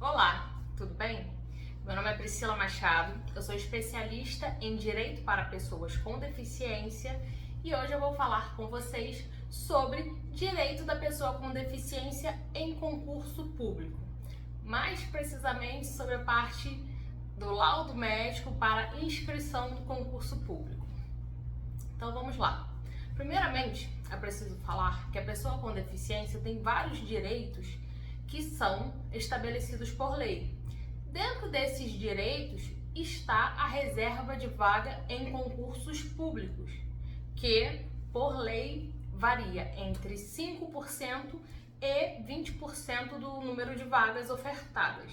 Olá, tudo bem? Meu nome é Priscila Machado, eu sou especialista em Direito para Pessoas com Deficiência e hoje eu vou falar com vocês sobre direito da pessoa com deficiência em concurso público. Mais precisamente sobre a parte do laudo médico para inscrição do concurso público. Então vamos lá. Primeiramente, é preciso falar que a pessoa com deficiência tem vários direitos que são estabelecidos por lei. Dentro desses direitos está a reserva de vaga em concursos públicos, que por lei varia entre 5% e 20% do número de vagas ofertadas.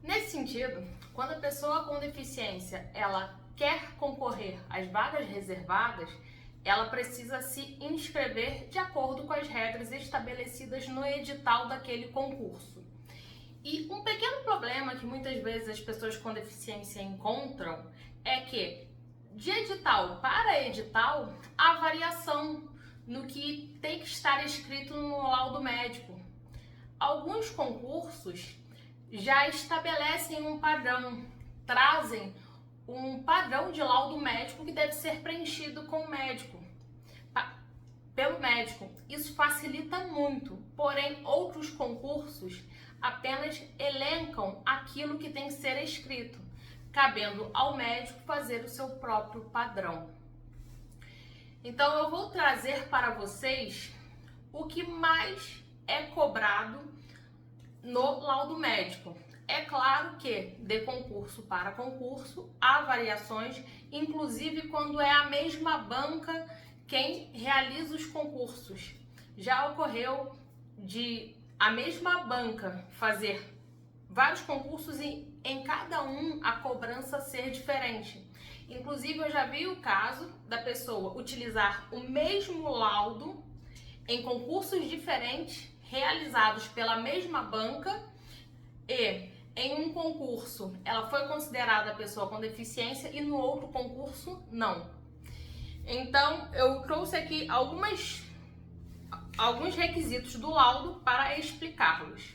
Nesse sentido, quando a pessoa com deficiência ela quer concorrer às vagas reservadas, ela precisa se inscrever de acordo com as regras estabelecidas no edital daquele concurso. E um pequeno problema que muitas vezes as pessoas com deficiência encontram é que, de edital para edital, há variação no que tem que estar escrito no laudo médico. Alguns concursos já estabelecem um padrão, trazem um padrão de laudo médico que deve ser preenchido com o médico, pelo médico. Isso facilita muito, porém outros concursos apenas elencam aquilo que tem que ser escrito, cabendo ao médico fazer o seu próprio padrão. Então eu vou trazer para vocês o que mais é cobrado no laudo médico. É claro que de concurso para concurso há variações, inclusive quando é a mesma banca quem realiza os concursos. Já ocorreu de a mesma banca fazer vários concursos e em cada um a cobrança ser diferente. Inclusive eu já vi o caso da pessoa utilizar o mesmo laudo em concursos diferentes realizados pela mesma banca e em um concurso ela foi considerada pessoa com deficiência e no outro concurso não. Então eu trouxe aqui alguns requisitos do laudo para explicá-los.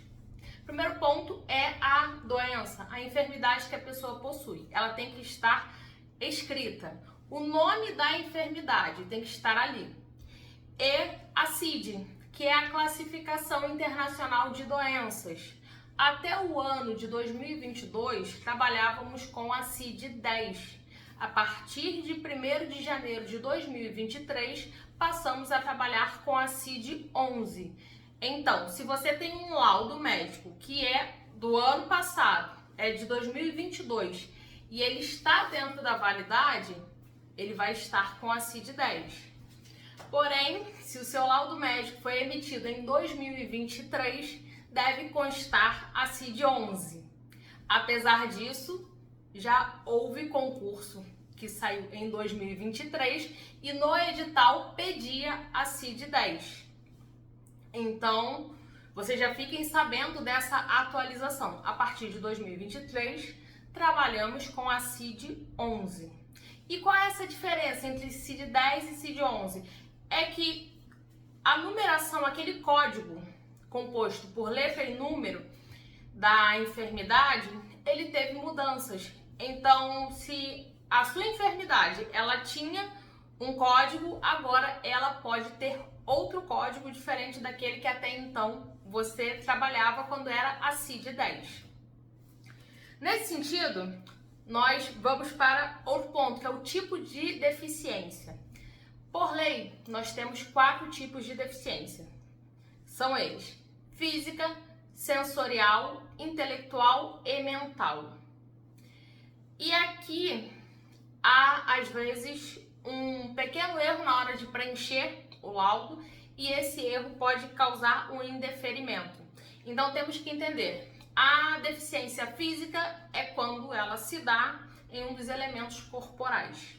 Primeiro ponto é a doença, a enfermidade que a pessoa possui. Ela tem que estar escrita. O nome da enfermidade tem que estar ali. E a CID, que é a Classificação Internacional de Doenças. Até o ano de 2022, trabalhávamos com a CID-10. A partir de 1º de janeiro de 2023, passamos a trabalhar com a CID-11. Então, se você tem um laudo médico que é do ano passado, é de 2022, e ele está dentro da validade, ele vai estar com a CID-10. Porém, se o seu laudo médico foi emitido em 2023, deve constar a CID-11. Apesar disso, já houve concurso que saiu em 2023 e no edital pedia a CID-10. Então, vocês já fiquem sabendo dessa atualização. A partir de 2023, trabalhamos com a CID-11. E qual é essa diferença entre CID-10 e CID-11? É que a numeração, aquele código composto por letra e número da enfermidade, ele teve mudanças. Então, se a sua enfermidade ela tinha um código, agora ela pode ter outro código diferente daquele que até então você trabalhava quando era a CID-10. Nesse sentido, nós vamos para outro ponto, que é o tipo de deficiência. Por lei, nós temos 4 tipos de deficiência. São eles: física, sensorial, intelectual e mental. E aqui há, às vezes, um pequeno erro na hora de preencher o laudo e esse erro pode causar um indeferimento. Então temos que entender, a deficiência física é quando ela se dá em um dos elementos corporais.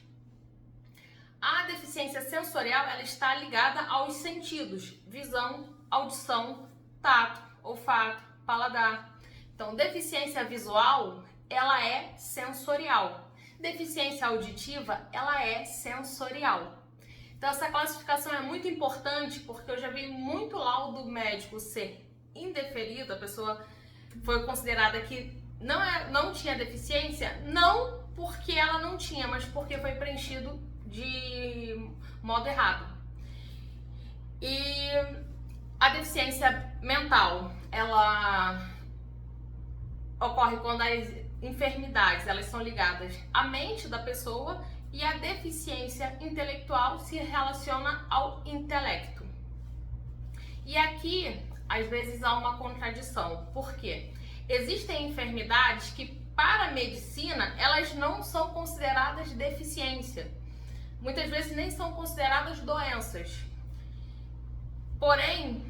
A deficiência sensorial, ela está ligada aos sentidos: visão, audição, tato, olfato, paladar. Então, deficiência visual, ela é sensorial. Deficiência auditiva, ela é sensorial. Então, essa classificação é muito importante porque eu já vi muito laudo médico ser indeferido, a pessoa foi considerada que não tinha deficiência, não porque ela não tinha, mas porque foi preenchido de modo errado. E a deficiência mental, ela ocorre quando as enfermidades elas são ligadas à mente da pessoa e a deficiência intelectual se relaciona ao intelecto. E aqui, às vezes, há uma contradição. Por quê? Existem enfermidades que, para a medicina, elas não são consideradas deficiência. Muitas vezes nem são consideradas doenças. Porém,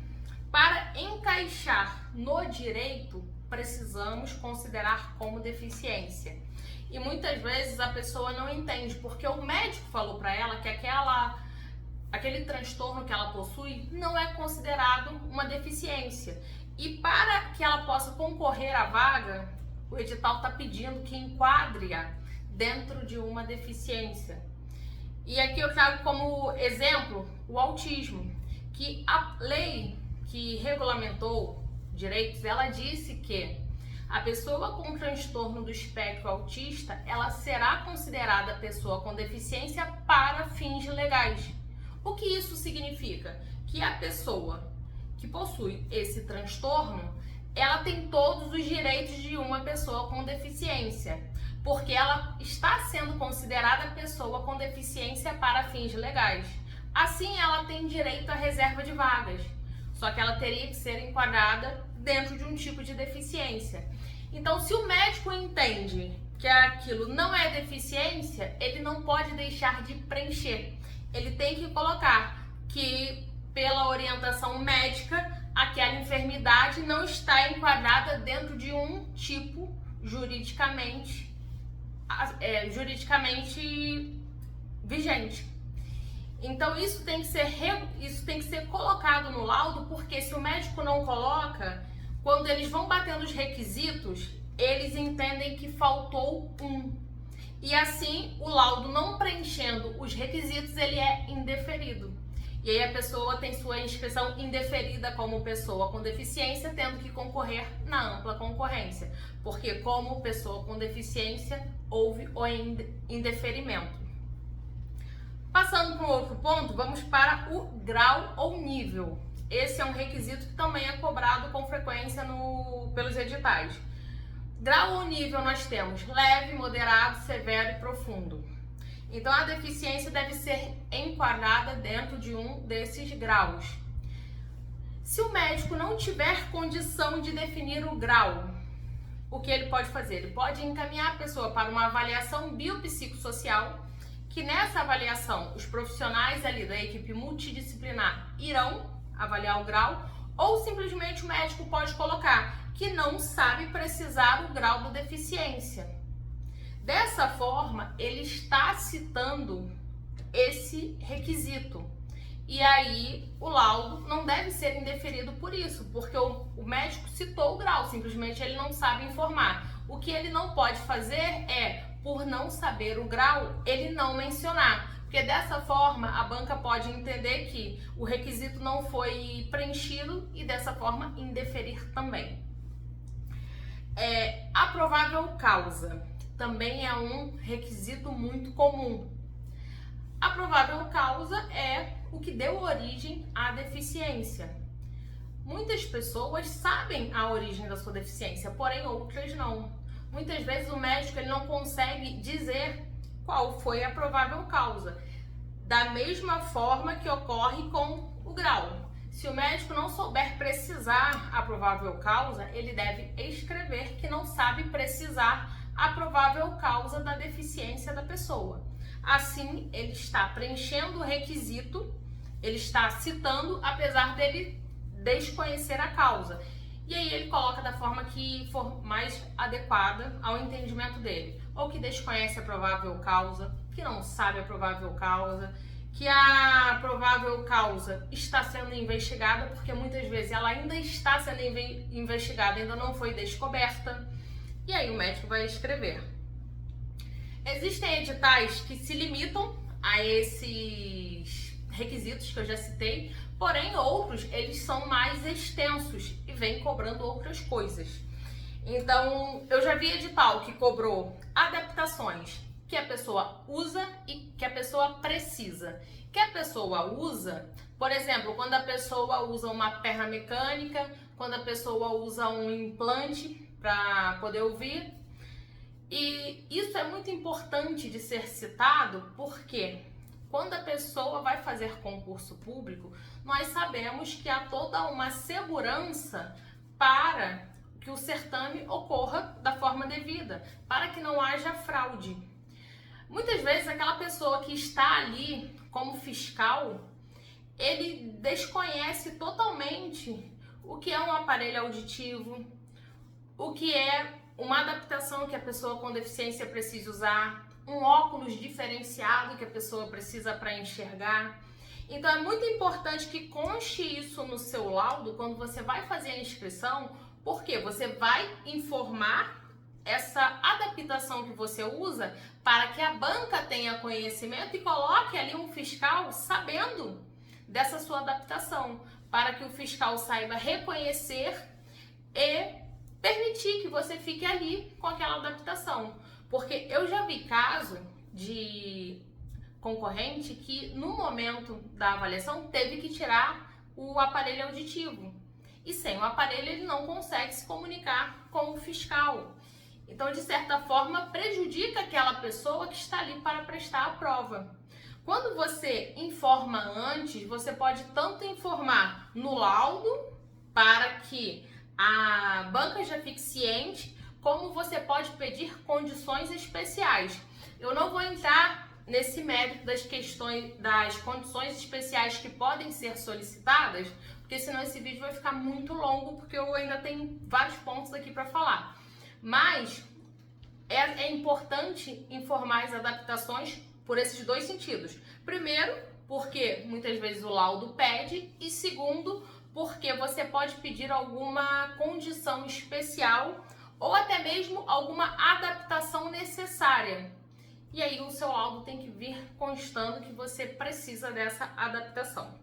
para encaixar no direito, precisamos considerar como deficiência. E muitas vezes a pessoa não entende, porque o médico falou para ela que aquele transtorno que ela possui não é considerado uma deficiência. E para que ela possa concorrer à vaga, o edital está pedindo que enquadre-a dentro de uma deficiência. E aqui eu trago como exemplo o autismo, que a lei que regulamentou direitos, ela disse que a pessoa com transtorno do espectro autista, ela será considerada pessoa com deficiência para fins legais. O que isso significa? Que a pessoa que possui esse transtorno, ela tem todos os direitos de uma pessoa com deficiência, porque ela está sendo considerada pessoa com deficiência para fins legais. Assim, ela tem direito à reserva de vagas, só que ela teria que ser enquadrada dentro de um tipo de deficiência. Então, se o médico entende que aquilo não é deficiência, ele não pode deixar de preencher. Ele tem que colocar que, pela orientação médica, aquela enfermidade não está enquadrada dentro de um tipo juridicamente vigente. Então isso tem que ser colocado no laudo, porque se o médico não coloca, quando eles vão batendo os requisitos, eles entendem que faltou um. E assim, o laudo não preenchendo os requisitos, ele é indeferido. E aí a pessoa tem sua inscrição indeferida como pessoa com deficiência, tendo que concorrer na ampla concorrência. Porque como pessoa com deficiência, houve o indeferimento. Passando para um outro ponto, vamos para o grau ou nível. Esse é um requisito que também é cobrado com frequência pelos editais. Grau ou nível nós temos leve, moderado, severo e profundo. Então a deficiência deve ser enquadrada dentro de um desses graus. Se o médico não tiver condição de definir o grau, o que ele pode fazer? Ele pode encaminhar a pessoa para uma avaliação biopsicossocial, que nessa avaliação os profissionais ali da equipe multidisciplinar irão avaliar o grau, ou simplesmente o médico pode colocar que não sabe precisar o grau da deficiência. Dessa forma, ele está citando esse requisito. E aí, o laudo não deve ser indeferido por isso, porque o médico citou o grau, simplesmente ele não sabe informar. O que ele não pode fazer é, por não saber o grau, ele não mencionar. Porque dessa forma, a banca pode entender que o requisito não foi preenchido e dessa forma indeferir também. A provável causa também é um requisito muito comum. A provável causa é o que deu origem à deficiência. Muitas pessoas sabem a origem da sua deficiência, porém outras não. Muitas vezes o médico ele não consegue dizer qual foi a provável causa. Da mesma forma que ocorre com o grau. Se o médico não souber precisar a provável causa, ele deve escrever que não sabe precisar a provável causa da deficiência da pessoa. Assim, ele está preenchendo o requisito, ele está citando, apesar dele desconhecer a causa. E aí ele coloca da forma que for mais adequada ao entendimento dele. Ou que desconhece a provável causa, que não sabe a provável causa, que a provável causa está sendo investigada, porque muitas vezes ela ainda está sendo investigada, ainda não foi descoberta. E aí o médico vai escrever. Existem editais que se limitam a esses requisitos que eu já citei, porém outros eles são mais extensos e vêm cobrando outras coisas. Então, eu já vi edital que cobrou adaptações que a pessoa usa e que a pessoa precisa. Que a pessoa usa, por exemplo, quando a pessoa usa uma perna mecânica, quando a pessoa usa um implante para poder ouvir. E isso é muito importante de ser citado porque quando a pessoa vai fazer concurso público, nós sabemos que há toda uma segurança para que o certame ocorra da forma devida, para que não haja fraude. Muitas vezes aquela pessoa que está ali como fiscal, ele desconhece totalmente o que é um aparelho auditivo, o que é uma adaptação que a pessoa com deficiência precisa usar, um óculos diferenciado que a pessoa precisa para enxergar. Então é muito importante que conste isso no seu laudo quando você vai fazer a inscrição, porque você vai informar essa adaptação que você usa para que a banca tenha conhecimento e coloque ali um fiscal sabendo dessa sua adaptação, para que o fiscal saiba reconhecer e permitir que você fique ali com aquela adaptação. Porque eu já vi caso de concorrente que no momento da avaliação teve que tirar o aparelho auditivo. E sem o aparelho ele não consegue se comunicar com o fiscal. Então, de certa forma, prejudica aquela pessoa que está ali para prestar a prova. Quando você informa antes, você pode tanto informar no laudo para que a banca já fique ciente, como você pode pedir condições especiais. Eu não vou entrar nesse mérito das questões, das condições especiais que podem ser solicitadas, porque senão esse vídeo vai ficar muito longo, porque eu ainda tenho vários pontos aqui para falar. Mas é importante informar as adaptações por esses dois sentidos. Primeiro, porque muitas vezes o laudo pede, e segundo, porque você pode pedir alguma condição especial ou até mesmo alguma adaptação necessária. E aí o seu laudo tem que vir constando que você precisa dessa adaptação.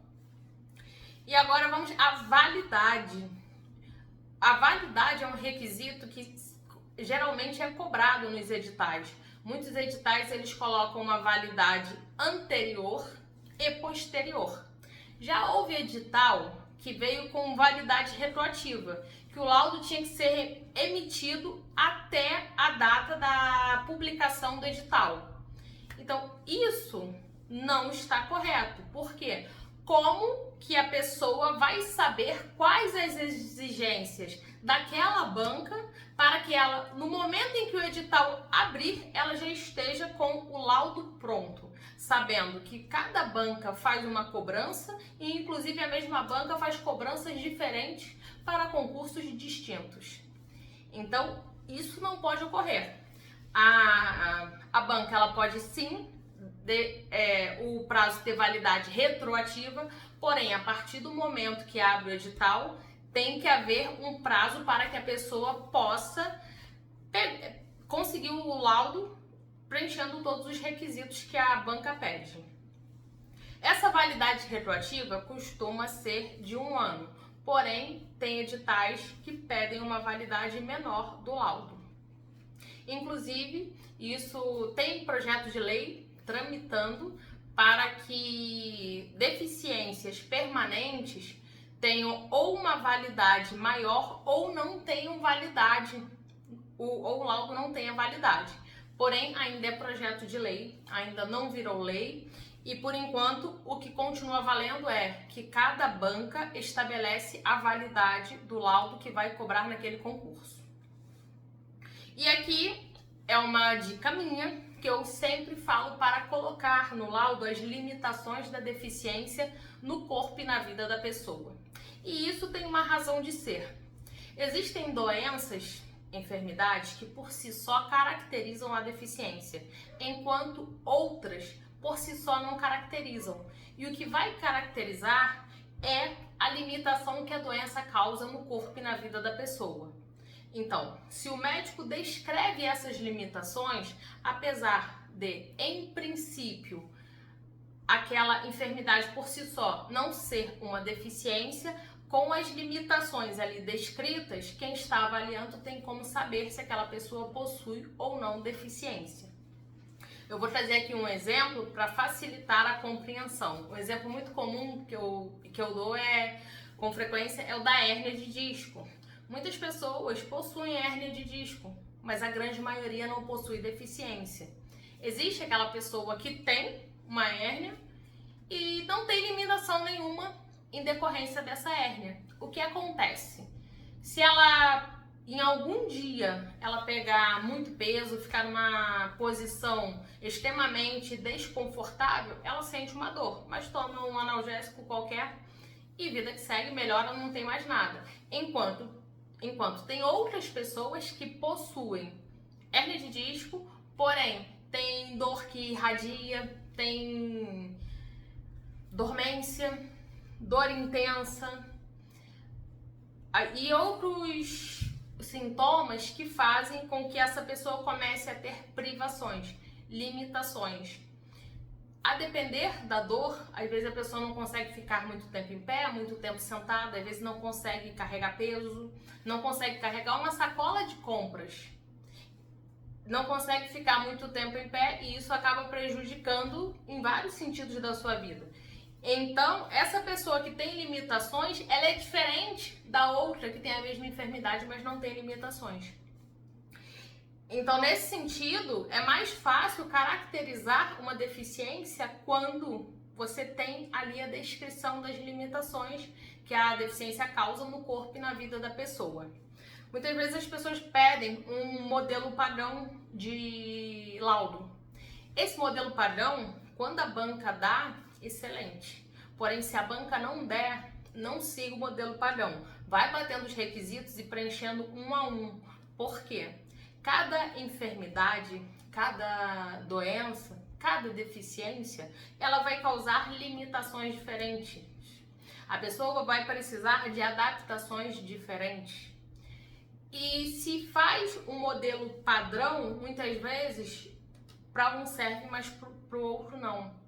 E agora vamos à validade. A validade é um requisito que geralmente é cobrado nos editais. Muitos editais eles colocam uma validade anterior e posterior. Já houve edital que veio com validade retroativa, que o laudo tinha que ser emitido até a data da publicação do edital. Então, isso não está correto. Por quê? Como que a pessoa vai saber quais as exigências daquela banca para que ela, no momento em que o edital abrir, ela já esteja com o laudo pronto, sabendo que cada banca faz uma cobrança e inclusive a mesma banca faz cobranças diferentes para concursos distintos. Então, isso não pode ocorrer. A banca ela pode sim o prazo ter validade retroativa, porém, a partir do momento que abre o edital, tem que haver um prazo para que a pessoa possa conseguir o laudo preenchendo todos os requisitos que a banca pede. Essa validade retroativa costuma ser de 1 ano, porém, tem editais que pedem uma validade menor do laudo. Inclusive, isso tem projeto de lei tramitando para que deficiências permanentes tenham ou uma validade maior ou não tenham validade, ou o laudo não tenha validade. Porém, ainda é projeto de lei, ainda não virou lei e, por enquanto, o que continua valendo é que cada banca estabelece a validade do laudo que vai cobrar naquele concurso. E aqui é uma dica minha, que eu sempre falo para colocar no laudo as limitações da deficiência no corpo e na vida da pessoa. E isso tem uma razão de ser. Existem doenças, enfermidades que por si só caracterizam a deficiência, enquanto outras por si só não caracterizam. E o que vai caracterizar é a limitação que a doença causa no corpo e na vida da pessoa. Então, se o médico descreve essas limitações, apesar de, em princípio, aquela enfermidade por si só não ser uma deficiência, com as limitações ali descritas, quem está avaliando tem como saber se aquela pessoa possui ou não deficiência. Eu vou trazer aqui um exemplo para facilitar a compreensão. Um exemplo muito comum que eu dou com frequência é o da hérnia de disco. Muitas pessoas possuem hérnia de disco, mas a grande maioria não possui deficiência. Existe aquela pessoa que tem uma hérnia e não tem limitação nenhuma em decorrência dessa hérnia. O que acontece? Se ela, em algum dia, ela pegar muito peso, ficar numa posição extremamente desconfortável, ela sente uma dor, mas toma um analgésico qualquer e vida que segue, melhora, não tem mais nada. Enquanto tem outras pessoas que possuem hérnia de disco, porém tem dor que irradia, tem dormência, dor intensa e outros sintomas que fazem com que essa pessoa comece a ter privações, limitações. A depender da dor, às vezes a pessoa não consegue ficar muito tempo em pé, muito tempo sentada, às vezes não consegue carregar peso, não consegue carregar uma sacola de compras, não consegue ficar muito tempo em pé e isso acaba prejudicando em vários sentidos da sua vida. Então, essa pessoa que tem limitações, ela é diferente da outra que tem a mesma enfermidade, mas não tem limitações. Então, nesse sentido, é mais fácil caracterizar uma deficiência quando você tem ali a descrição das limitações que a deficiência causa no corpo e na vida da pessoa. Muitas vezes as pessoas pedem um modelo padrão de laudo. Esse modelo padrão, quando a banca dá, excelente. Porém, se a banca não der, não siga o modelo padrão. Vai batendo os requisitos e preenchendo um a um. Por quê? Cada enfermidade, cada doença, cada deficiência, ela vai causar limitações diferentes. A pessoa vai precisar de adaptações diferentes. E se faz um modelo padrão, muitas vezes, para um serve, mas para o outro não.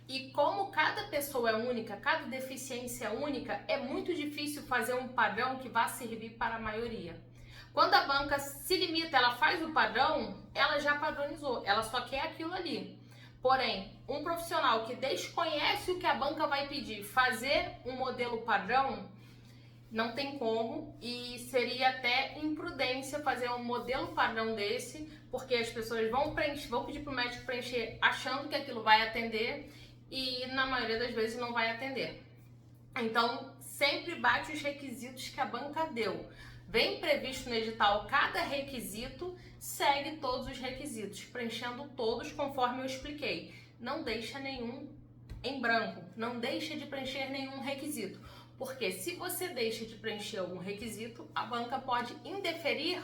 E como cada pessoa é única, cada deficiência é única, é muito difícil fazer um padrão que vá servir para a maioria. Quando a banca se limita, ela faz o padrão, ela já padronizou, ela só quer aquilo ali. Porém, um profissional que desconhece o que a banca vai pedir, fazer um modelo padrão, não tem como, e seria até imprudência fazer um modelo padrão desse, porque as pessoas vão pedir para o médico preencher achando que aquilo vai atender e na maioria das vezes não vai atender. Então, sempre bate os requisitos que a banca deu. Vem previsto no edital cada requisito, segue todos os requisitos, preenchendo todos conforme eu expliquei. Não deixa nenhum em branco, não deixa de preencher nenhum requisito. Porque se você deixa de preencher algum requisito, a banca pode indeferir,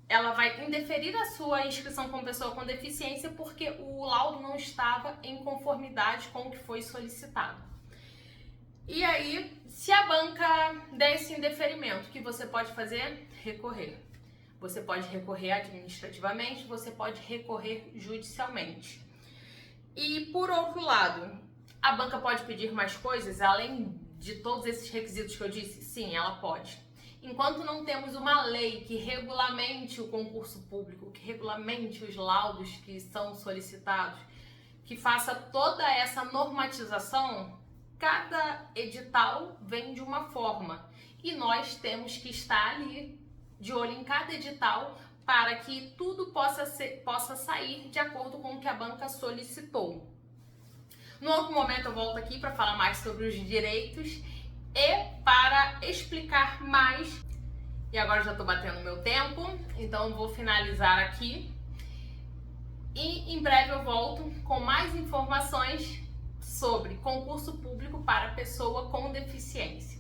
ela vai indeferir a sua inscrição como pessoa com deficiência porque o laudo não estava em conformidade com o que foi solicitado. E aí, se a banca der esse indeferimento, o que você pode fazer? Recorrer. Você pode recorrer administrativamente, você pode recorrer judicialmente. E por outro lado, a banca pode pedir mais coisas além de todos esses requisitos que eu disse? Sim, ela pode. Enquanto não temos uma lei que regulamente o concurso público, que regulamente os laudos que são solicitados, que faça toda essa normatização, cada edital vem de uma forma. E nós temos que estar ali, de olho em cada edital, para que tudo possa sair de acordo com o que a banca solicitou. No outro momento eu volto aqui para falar mais sobre os direitos e para explicar mais. E agora já estou batendo meu tempo, então vou finalizar aqui. E em breve eu volto com mais informações sobre concurso público para pessoa com deficiência.